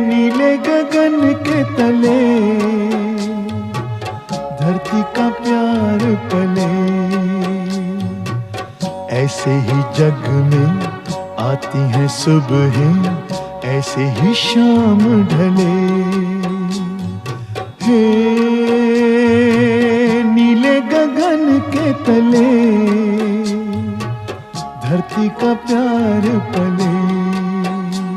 नीले गगन के तले धरती का प्यार पले, ऐसे ही जग में आती हैं सुबहें, ऐसे ही शाम ढले। हे नीले गगन के तले